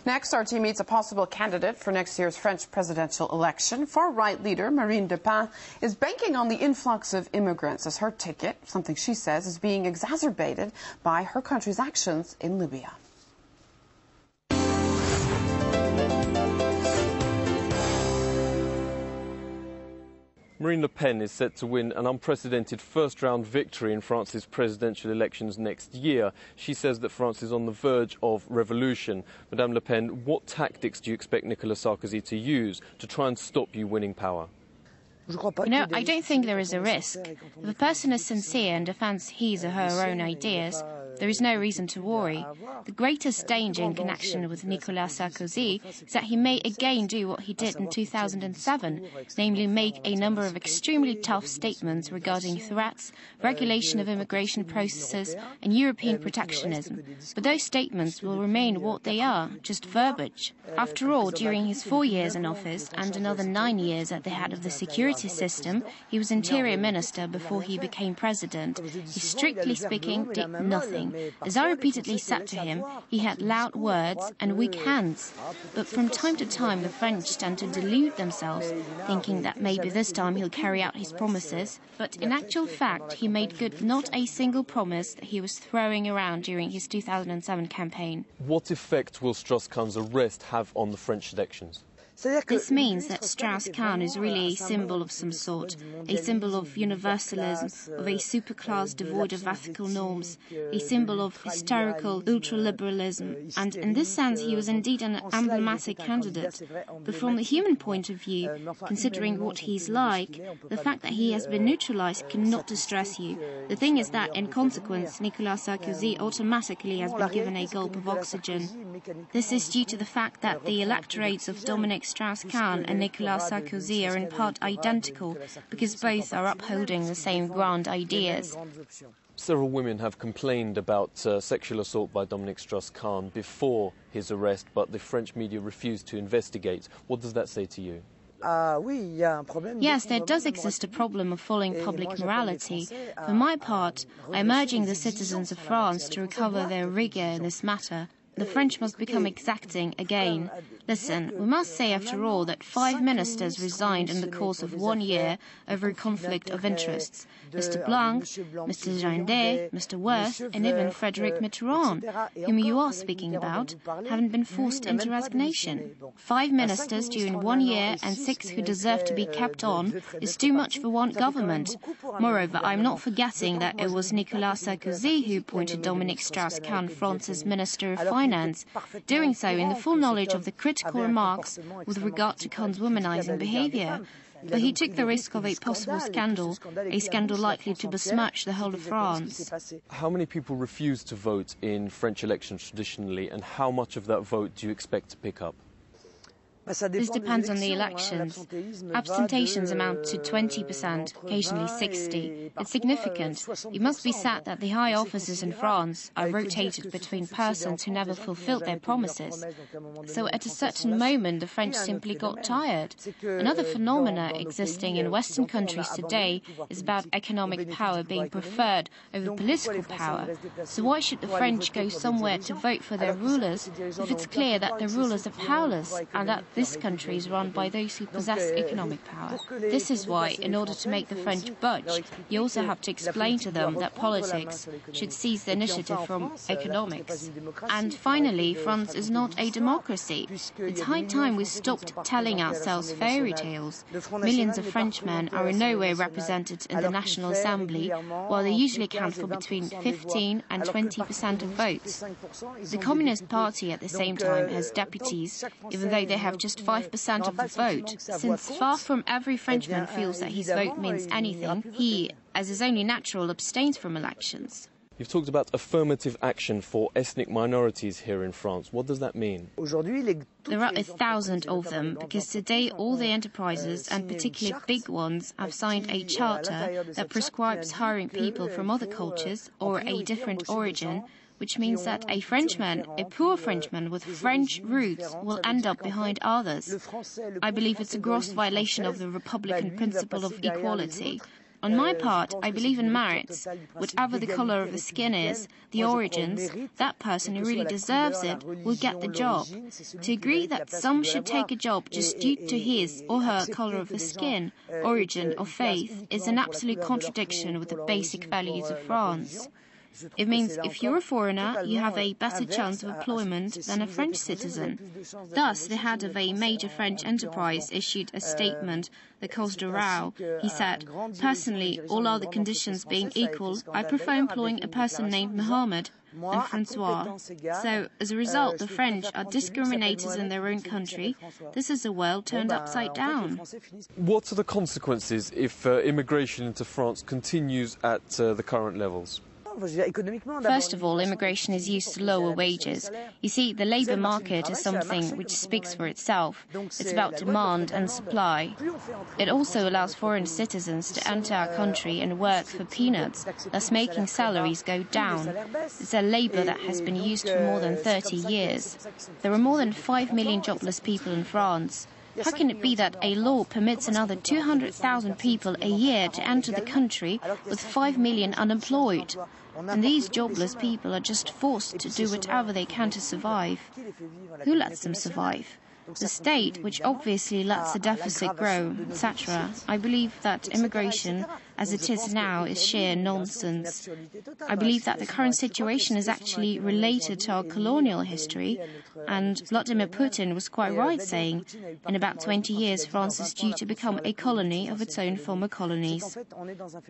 Next, our team meets a possible candidate for next year's French presidential election. Far-right leader Marine Le Pen is banking on the influx of immigrants as her ticket, something she says is being exacerbated by her country's actions in Libya. Marine Le Pen is set to win an unprecedented first-round victory in France's presidential elections next year. She says that France is on the verge of revolution. Madame Le Pen, what tactics do you expect Nicolas Sarkozy to use to try and stop you winning power? I don't think there is a risk. If a person is sincere and defends his or her own ideas, there is no reason to worry. The greatest danger in connection with Nicolas Sarkozy is that he may again do what he did in 2007, namely make a number of extremely tough statements regarding threats, regulation of immigration processes and European protectionism. But those statements will remain what they are, just verbiage. After all, during his 4 years in office and another 9 years at the head of the security system, he was interior minister before he became president. He, strictly speaking, did nothing. As I repeatedly said to him, he had loud words and weak hands. But from time to time, the French tend to delude themselves, thinking that maybe this time he'll carry out his promises. But in actual fact, he made good not a single promise that he was throwing around during his 2007 campaign. What effect will Strauss-Kahn's arrest have on the French elections? This means that Strauss-Kahn is really a symbol of some sort, a symbol of universalism, of a superclass devoid of ethical norms, a symbol of historical ultraliberalism, and in this sense he was indeed an emblematic candidate. But from the human point of view, considering what he's like, the fact that he has been neutralized cannot distress you. The thing is that, in consequence, Nicolas Sarkozy automatically has been given a gulp of oxygen. This is due to the fact that the electorates of Dominic Strauss-Kahn and Nicolas Sarkozy are in part identical, because both are upholding the same grand ideas. Several women have complained about sexual assault by Dominic Strauss-Kahn before his arrest, but the French media refused to investigate. What does that say to you? Yes, there does exist a problem of following public morality. For my part, I am urging the citizens of France to recover their rigour in this matter. The French must become exacting again. Listen, we must say after all that 5 ministers resigned in the course of 1 year over a conflict of interests. Mr. Blanc, Mr. Gendé, Mr. Worth, and even Frédéric Mitterrand, whom you are speaking about, haven't been forced into resignation. 5 ministers during 1 year and 6 who deserve to be kept on is too much for one government. Moreover, I'm not forgetting that it was Nicolas Sarkozy who appointed Dominic Strauss-Kahn France's Minister of Finance, doing so in the full knowledge of the critical remarks with regard to Kahn's womanizing behavior. But he took the risk of a possible scandal, a scandal likely to besmirch the whole of France. How many people refuse to vote in French elections traditionally, and how much of that vote do you expect to pick up? This depends on the elections. Absentations amount to 20%, occasionally 60%. It's significant. It must be said that the high offices in France are rotated between persons who never fulfilled their promises. So at a certain moment, the French simply got tired. Another phenomena existing in Western countries today is about economic power being preferred over political power. So why should the French go somewhere to vote for their rulers if it's clear that the rulers are powerless and that this country is run by those who possess economic power? This is why, in order to make the French budge, you also have to explain to them that politics should seize the initiative from economics. And finally, France is not a democracy. It's high time we stopped telling ourselves fairy tales. Millions of Frenchmen are in no way represented in the National Assembly, while they usually account for between 15 and 20% of votes. The Communist Party, at the same time, has deputies, even though they have just 5% of the vote. Since far from every Frenchman feels that his vote means anything, he, as is only natural, abstains from elections. You've talked about affirmative action for ethnic minorities here in France. What does that mean? There are 1,000 of them, because today all the enterprises, and particularly big ones, have signed a charter that prescribes hiring people from other cultures or a different origin, which means that a Frenchman, a poor Frenchman with French roots, will end up behind others. I believe it's a gross violation of the Republican principle of equality. On my part, I believe in merits. Whatever the color of the skin is, the origins, that person who really deserves it will get the job. To agree that some should take a job just due to his or her color of the skin, origin or faith is an absolute contradiction with the basic values of France. It means if you're a foreigner, you have a better chance of employment than a French citizen. Thus, the head of a major French enterprise issued a statement that caused a row. He said, "Personally, all other conditions being equal, I prefer employing a person named Mohammed than Francois." So, as a result, the French are discriminators in their own country. This is a world turned upside down. What are the consequences if immigration into France continues at the current levels? First of all, immigration is used to lower wages. You see, the labour market is something which speaks for itself. It's about demand and supply. It also allows foreign citizens to enter our country and work for peanuts, thus making salaries go down. It's a labour that has been used for more than 30 years. There are more than 5 million jobless people in France. How can it be that a law permits another 200,000 people a year to enter the country with 5 million unemployed? And these jobless people are just forced to do whatever they can to survive. Who lets them survive? The state, which obviously lets the deficit grow, etc. I believe that immigration, as it is now, is sheer nonsense. I believe that the current situation is actually related to our colonial history, and Vladimir Putin was quite right saying, in about 20 years France is due to become a colony of its own former colonies.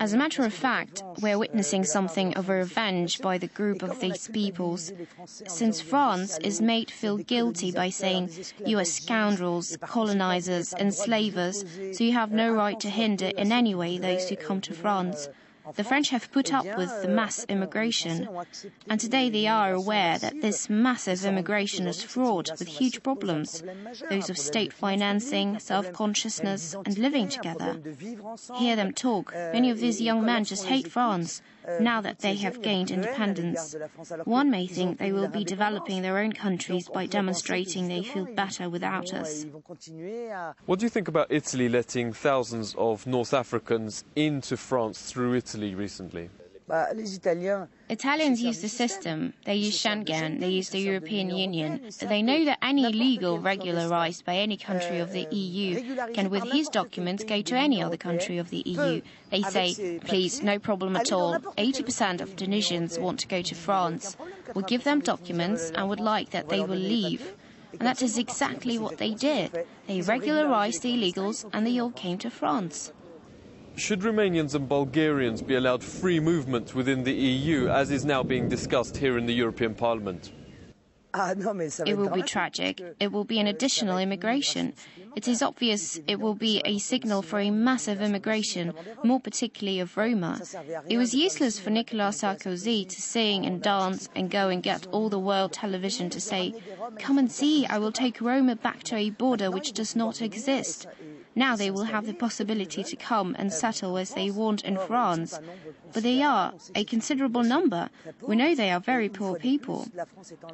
As a matter of fact, we're witnessing something of a revenge by the group of these peoples, since France is made feel guilty by saying, "You are scoundrels, colonizers, enslavers, so you have no right to hinder in any way those who come to France." The French have put up with the mass immigration, and today they are aware that this massive immigration is fraught with huge problems, those of state financing, self-consciousness, and living together. Hear them talk. Many of these young men just hate France, now that they have gained independence. One may think they will be developing their own countries by demonstrating they feel better without us. What do you think about Italy letting thousands of North Africans into France through Italy recently? Italians use the system. They use Schengen. They use the European Union. They know that any illegal regularized by any country of the EU can, with his documents, go to any other country of the EU. They say, "Please, no problem at all. 80% of Tunisians want to go to France. We'll give them documents and would like that they will leave." And that is exactly what they did. They regularized the illegals and they all came to France. Should Romanians and Bulgarians be allowed free movement within the EU, as is now being discussed here in the European Parliament? It will be tragic. It will be an additional immigration. It is obvious it will be a signal for a massive immigration, more particularly of Roma. It was useless for Nicolas Sarkozy to sing and dance and go and get all the world television to say, "Come and see, I will take Roma back to a border which does not exist." Now they will have the possibility to come and settle as they want in France. But they are a considerable number. We know they are very poor people.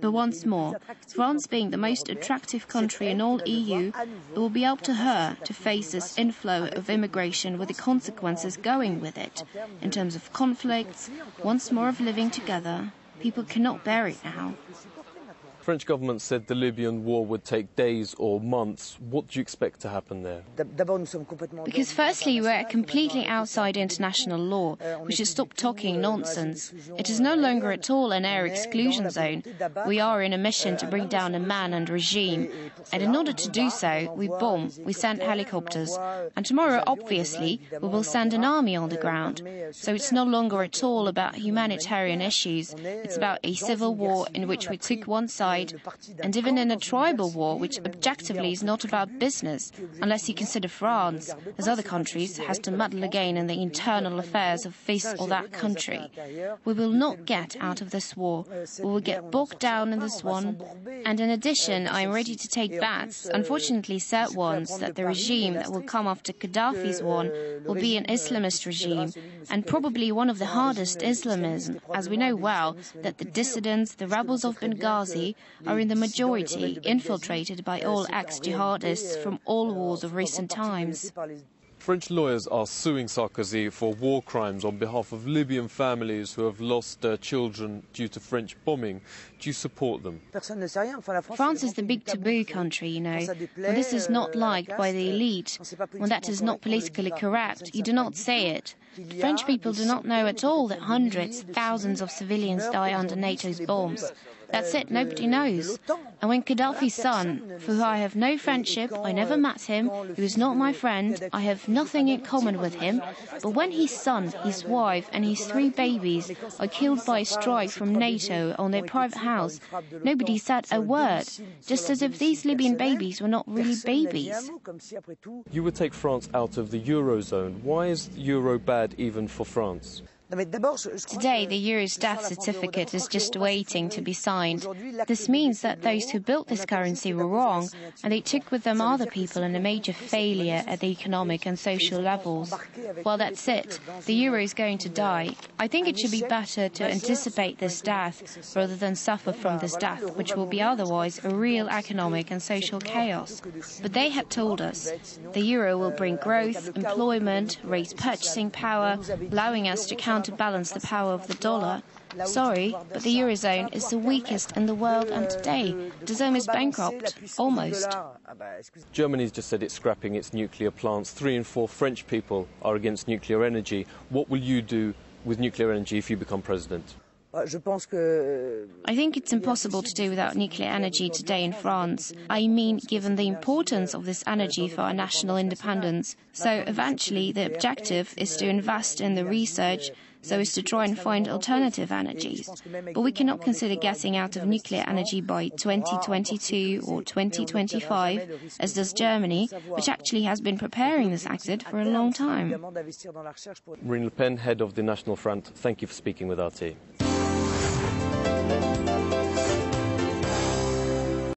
But once more, France being the most attractive country in all EU, it will be up to her to face this inflow of immigration with the consequences going with it. In terms of conflicts, once more of living together, people cannot bear it now. French government said the Libyan war would take days or months. What do you expect to happen there? Because firstly, we're completely outside international law. We should stop talking nonsense. It is no longer at all an air exclusion zone. We are in a mission to bring down a man and regime. And in order to do so, we bomb, we send helicopters. And tomorrow, obviously, we will send an army on the ground. So it's no longer at all about humanitarian issues. It's about a civil war in which we took one side, and even in a tribal war, which objectively is not about business, unless you consider France, as other countries, has to meddle again in the internal affairs of this or that country. We will not get out of this war. We will get bogged down in this one. And in addition, I am ready to take bets, unfortunately sad ones, that the regime that will come after Gaddafi's one will be an Islamist regime, and probably one of the hardest Islamism, as we know well that the dissidents, the rebels of Benghazi, are in the majority infiltrated by all ex-jihadists from all wars of recent times. French lawyers are suing Sarkozy for war crimes on behalf of Libyan families who have lost their children due to French bombing. Do you support them? France is the big taboo country, you know. When this is not liked by the elite, when that is not politically correct, you do not say it. French people do not know at all that hundreds, thousands of civilians die under NATO's bombs. That's it, nobody knows. And when Gaddafi's son, for who I have no friendship, I never met him, who is not my friend, I have nothing in common with him, but when his son, his wife and his 3 babies are killed by a strike from NATO on their private house, nobody said a word, just as if these Libyan babies were not really babies. You would take France out of the Eurozone. Why is the Euro bad even for France? Today, the Euro's death certificate is just waiting to be signed. This means that those who built this currency were wrong, and they took with them other people in a major failure at the economic and social levels. Well, that's it. The euro is going to die. I think it should be better to anticipate this death rather than suffer from this death, which will be otherwise a real economic and social chaos. But they had told us the euro will bring growth, employment, raise purchasing power, allowing us to counterbalance the power of the dollar. Sorry, but the Eurozone is the weakest in the world, and today it is almost bankrupt. Almost. Germany's just said it's scrapping its nuclear plants. 3 in 4 French people are against nuclear energy. What will you do with nuclear energy if you become president? I think it's impossible to do without nuclear energy today in France. I mean, given the importance of this energy for our national independence. So eventually the objective is to invest in the research so as to try and find alternative energies. But we cannot consider getting out of nuclear energy by 2022 or 2025, as does Germany, which actually has been preparing this exit for a long time. Marine Le Pen, head of the National Front, thank you for speaking with RT.